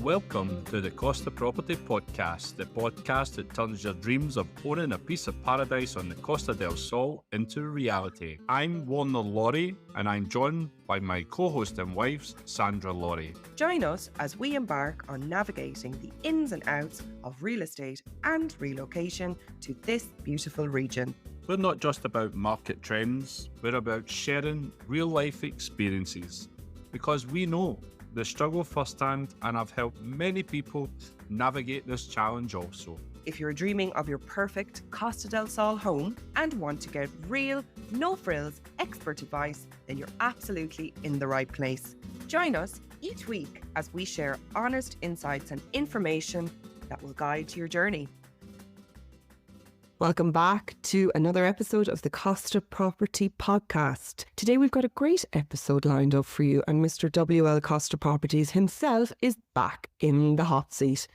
Welcome to the Costa Property Podcast, the podcast that turns your dreams of owning a piece of paradise on the Costa del Sol into reality. I'm Warner Laurie, and I'm joined by my co-host and wife, Sandra Laurie. Join us as we embark on navigating the ins and outs of real estate and relocation to this beautiful region. We're not just about market trends, we're about sharing real-life experiences, because we know the struggle firsthand and I've helped many people navigate this challenge also. If you're dreaming of your perfect Costa del Sol home and want to get real, no-frills, expert advice, then you're absolutely in the right place. Join us each week as we share honest insights and information that will guide your journey. Welcome back to another episode of the Costa Property Podcast. Today we've got a great episode lined up for you, and Mr. WL COSTA Properties himself is back in the hot seat,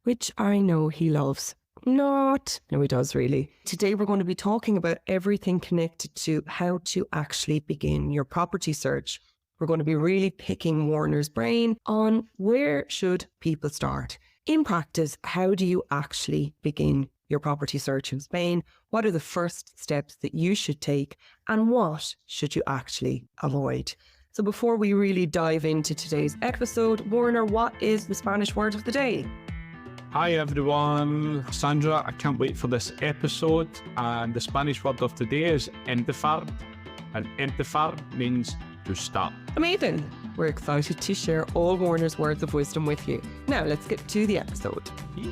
which I know he loves. No, he does really. Today we're going to be talking about everything connected to how to actually begin your property search. We're going to be really picking Warner's brain on where should people start. In practice, how do you actually begin your property search in Spain? What are the first steps that you should take, and what should you actually avoid? So before we really dive into today's episode, Warner, what is the Spanish word of the day? Hi everyone, Sandra, I can't wait for this episode, and the Spanish word of the day is empezar, and empezar means to start. Amazing! We're excited to share all Warner's words of wisdom with you. Now let's get to the episode. Yeah.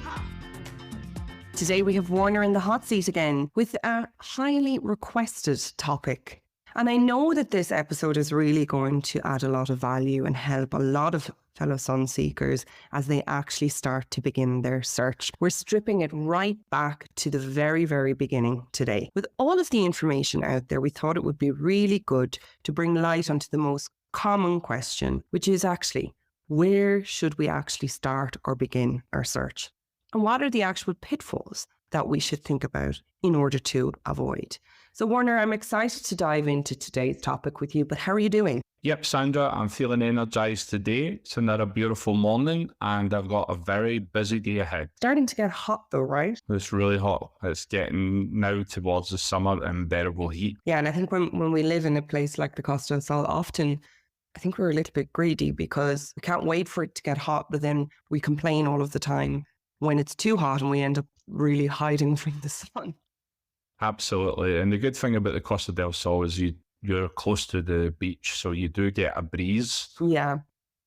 Today we have Warner in the hot seat again with a highly requested topic. And I know that this episode is really going to add a lot of value and help a lot of fellow sun seekers as they actually start to begin their search. We're stripping it right back to the very, very beginning today. With all of the information out there, we thought it would be really good to bring light onto the most common question, which is actually, where should we actually start or begin our search? And what are the actual pitfalls that we should think about in order to avoid? So Warner, I'm excited to dive into today's topic with you, but how are you doing? Yep, Sandra, I'm feeling energized today. It's another beautiful morning and I've got a very busy day ahead. Starting to get hot though, right? It's really hot. It's getting now towards the summer and bearable heat. Yeah, and I think when we live in a place like the Costa del Sol, often I think we're a little bit greedy because we can't wait for it to get hot, but then we complain all of the time when it's too hot and we end up really hiding from the sun. Absolutely. And the good thing about the Costa del Sol is you're close to the beach, so you do get a breeze. Yeah.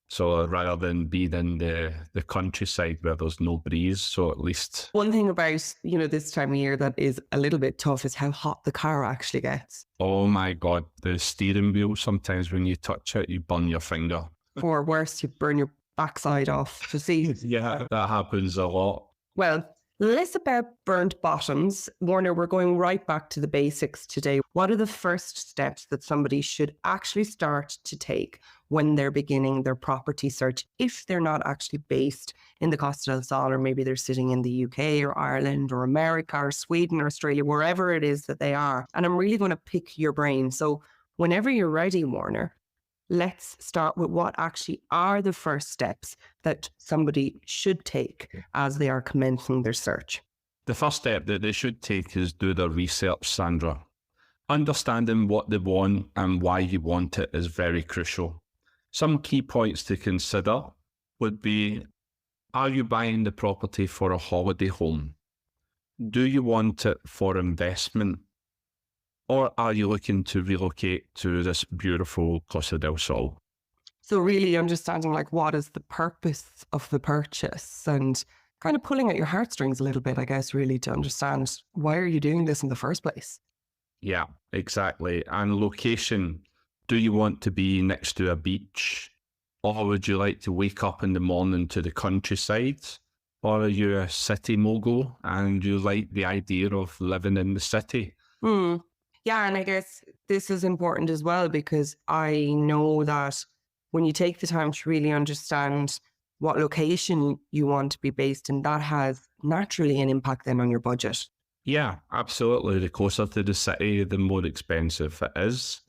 So rather than being in the countryside where there's no breeze, so at least... One thing about, this time of year that is a little bit tough is how hot the car actually gets. Oh my God, the steering wheel, sometimes when you touch it, you burn your finger. Or worse, you burn your backside off. Yeah, that happens a lot. Well, less about burnt bottoms. Warner, we're going right back to the basics today. What are the first steps that somebody should actually start to take when they're beginning their property search, if they're not actually based in the Costa del Sol, or maybe they're sitting in the UK or Ireland or America or Sweden or Australia, wherever it is that they are? And I'm really going to pick your brain. So whenever you're ready, Warner, let's start with what actually are the first steps that somebody should take as they are commencing their search. The first step that they should take is do their research, Sandra. Understanding what they want and why you want it is very crucial. Some key points to consider would be, are you buying the property for a holiday home? Do you want it for investment? Or are you looking to relocate to this beautiful Costa del Sol? So really understanding what is the purpose of the purchase and kind of pulling at your heartstrings a little bit, I guess, really to understand why are you doing this in the first place? Yeah, exactly. And location, do you want to be next to a beach? Or would you like to wake up in the morning to the countryside? Or are you a city mogul and you like the idea of living in the city? Yeah, and I guess this is important as well because I know that when you take the time to really understand what location you want to be based in, that has naturally an impact then on your budget. Yeah, absolutely. The closer to the city, the more expensive it is.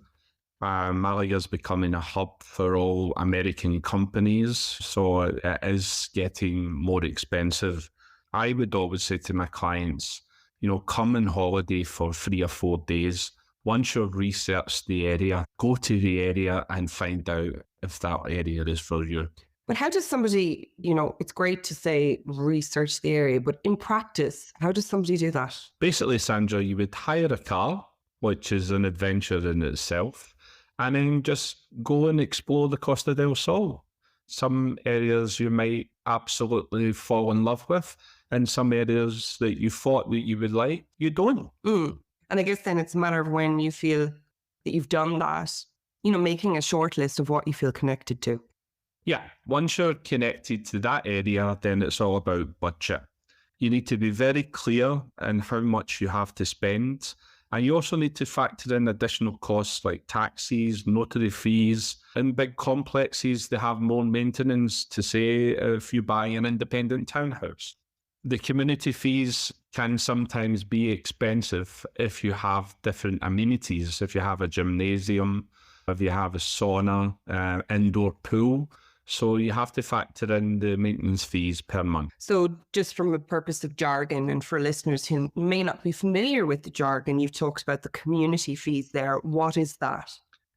Malaga's becoming a hub for all American companies, so it is getting more expensive. I would always say to my clients, come on holiday for 3 or 4 days. Once you've researched the area, go to the area and find out if that area is for you. But how does somebody, it's great to say research the area, but in practice, how does somebody do that? Basically, Sandra, you would hire a car, which is an adventure in itself, and then just go and explore the Costa del Sol. Some areas you might absolutely fall in love with, and some areas that you thought that you would like, you don't. And I guess then it's a matter of when you feel that you've done that, making a short list of what you feel connected to. Yeah, once you're connected to that area, then it's all about budget. You need to be very clear in how much you have to spend. And you also need to factor in additional costs like taxis, notary fees. In big complexes, they have more maintenance to say if you buy an independent townhouse. The community fees can sometimes be expensive if you have different amenities. If you have a gymnasium, if you have a sauna, indoor pool. So you have to factor in the maintenance fees per month. So just from a purpose of jargon, and for listeners who may not be familiar with the jargon, you've talked about the community fees there. What is that?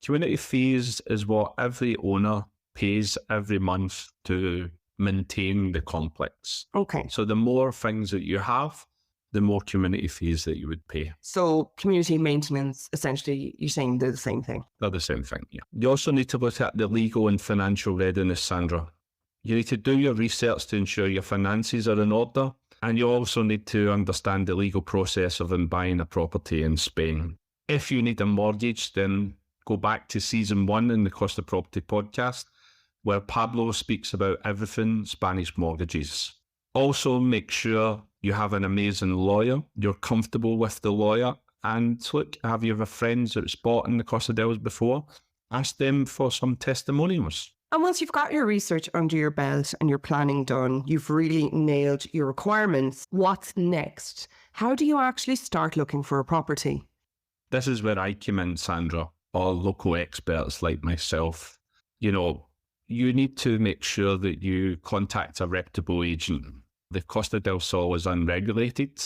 Community fees is what every owner pays every month to maintain the complex. Okay. So the more things that you have, the more community fees that you would pay. So community maintenance, essentially, you're saying they're the same thing? They're the same thing, yeah. You also need to look at the legal and financial readiness, Sandra. You need to do your research to ensure your finances are in order. And you also need to understand the legal process of buying a property in Spain. If you need a mortgage, then go back to season 1 in the Costa Property Podcast, where Pablo speaks about everything Spanish mortgages. Also, make sure you have an amazing lawyer, you're comfortable with the lawyer, and look, have you ever friends that's bought in the Costa Dels before? Ask them for some testimonials. And once you've got your research under your belt and your planning done, you've really nailed your requirements. What's next? How do you actually start looking for a property? This is where I come in, Sandra, or local experts like myself. You need to make sure that you contact a reputable agent. The Costa del Sol is unregulated,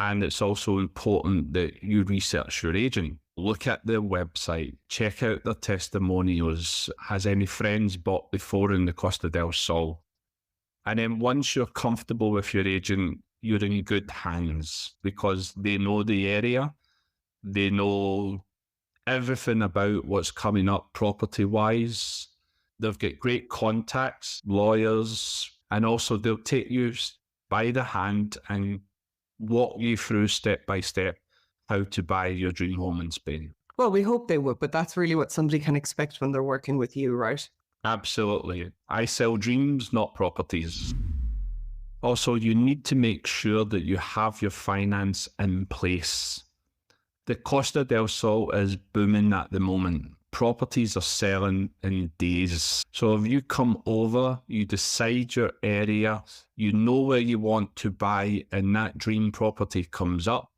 and it's also important that you research your agent. Look at their website, check out their testimonials. Has any friends bought before in the Costa del Sol? And then once you're comfortable with your agent, you're in good hands because they know the area. They know everything about what's coming up property-wise. They've got great contacts, lawyers, and also they'll take you by the hand and walk you through step by step how to buy your dream home in Spain. Well, we hope they would, but that's really what somebody can expect when they're working with you, right? Absolutely. I sell dreams, not properties. Also, you need to make sure that you have your finance in place. The Costa del Sol is booming at the moment. Properties are selling in days. So if you come over, you decide your area, you know where you want to buy, and that dream property comes up,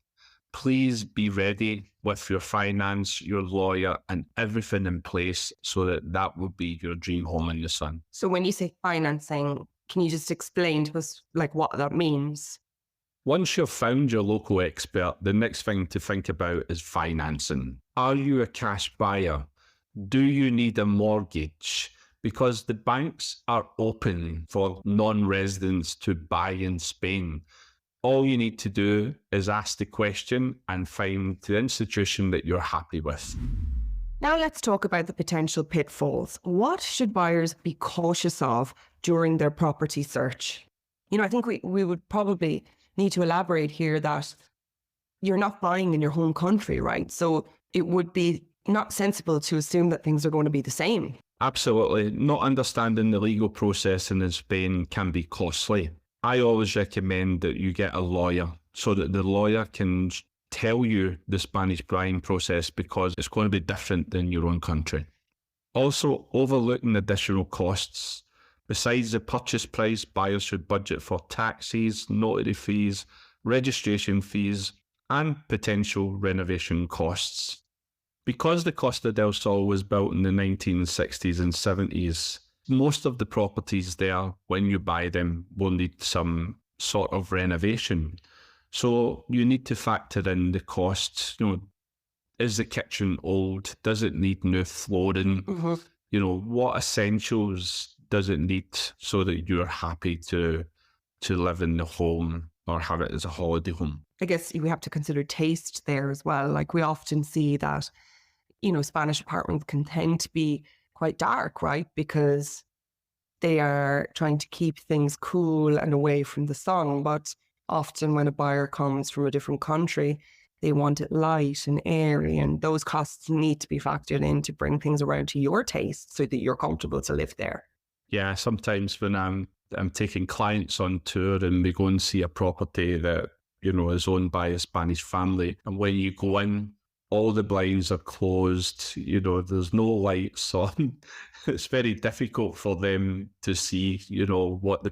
please be ready with your finance, your lawyer, and everything in place so that will be your dream home in the sun. So when you say financing, can you just explain to us what that means? Once you've found your local expert, the next thing to think about is financing. Are you a cash buyer? Do you need a mortgage? Because the banks are open for non-residents to buy in Spain. All you need to do is ask the question and find the institution that you're happy with. Now let's talk about the potential pitfalls. What should buyers be cautious of during their property search? I think we would probably need to elaborate here that you're not buying in your home country, right? So it would be not sensible to assume that things are going to be the same. Absolutely. Not understanding the legal process in Spain can be costly. I always recommend that you get a lawyer so that the lawyer can tell you the Spanish buying process because it's going to be different than your own country. Also, overlooking additional costs. Besides the purchase price, buyers should budget for taxes, notary fees, registration fees, and potential renovation costs. Because the Costa del Sol was built in the 1960s and 70s, most of the properties there, when you buy them, will need some sort of renovation. So you need to factor in the costs. Is the kitchen old? Does it need new flooring? What essentials does it need so that you're happy to live in the home or have it as a holiday home? I guess we have to consider taste there as well. Like we often see that, Spanish apartments can tend to be quite dark, right? Because they are trying to keep things cool and away from the sun. But often when a buyer comes from a different country, they want it light and airy, and those costs need to be factored in to bring things around to your taste so that you're comfortable to live there. Yeah, sometimes when I'm taking clients on tour and we go and see a property that, is owned by a Spanish family, and when you go in, all the blinds are closed, there's no lights on. It's very difficult for them to see, what the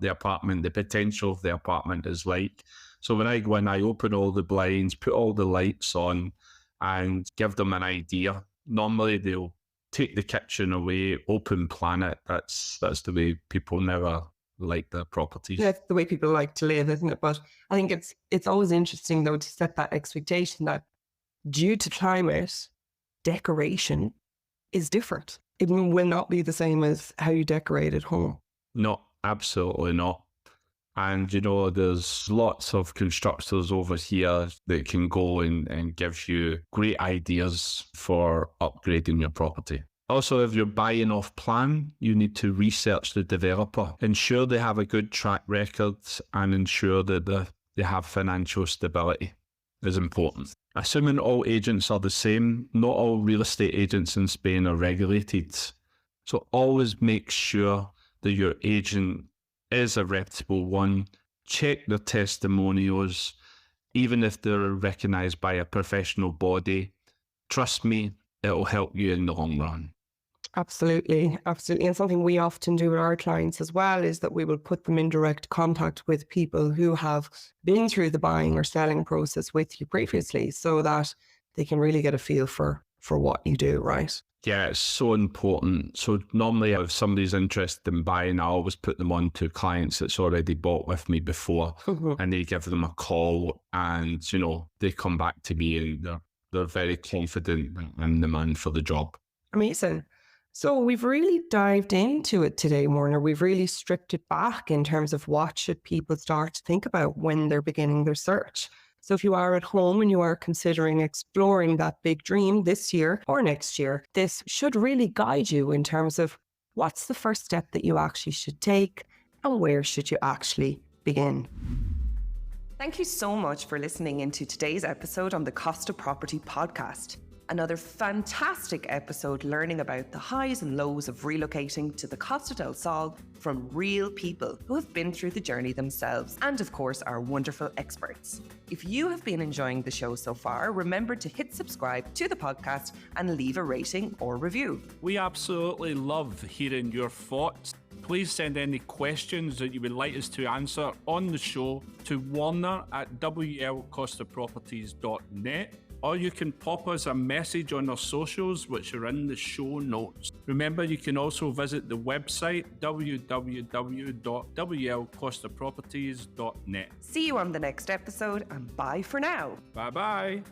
apartment, the potential of the apartment is like. So when I go in, I open all the blinds, put all the lights on and give them an idea. Normally they'll take the kitchen away, open plan it. That's the way people never like their properties. That's the way people like to live, isn't it? But I think it's always interesting though to set that expectation that due to climate, decoration is different. It will not be the same as how you decorate at home. No, absolutely not. And, there's lots of constructors over here that can go and give you great ideas for upgrading your property. Also, if you're buying off plan, you need to research the developer. Ensure they have a good track record and ensure that they have financial stability is important. Assuming all agents are the same, not all real estate agents in Spain are regulated. So always make sure that your agent is a reputable one. Check their testimonials, even if they're recognised by a professional body. Trust me, it'll help you in the long run. Absolutely, absolutely. And something we often do with our clients as well is that we will put them in direct contact with people who have been through the buying or selling process with you previously so that they can really get a feel for what you do, right? Yeah, it's so important. So normally if somebody's interested in buying, I always put them on to clients that's already bought with me before and they give them a call and, they come back to me and they're very confident in the man for the job. Amazing. So we've really dived into it today, Warner. We've really stripped it back in terms of what should people start to think about when they're beginning their search. So if you are at home and you are considering exploring that big dream this year or next year, this should really guide you in terms of what's the first step that you actually should take and where should you actually begin. Thank you so much for listening into today's episode on the Costa Property Podcast. Another fantastic episode learning about the highs and lows of relocating to the Costa del Sol from real people who have been through the journey themselves and, of course, our wonderful experts. If you have been enjoying the show so far, remember to hit subscribe to the podcast and leave a rating or review. We absolutely love hearing your thoughts. Please send any questions that you would like us to answer on the show to warner@WLCostaProperties.net. Or you can pop us a message on our socials, which are in the show notes. Remember, you can also visit the website, www.WLCostaProperties.net. See you on the next episode, and bye for now. Bye-bye.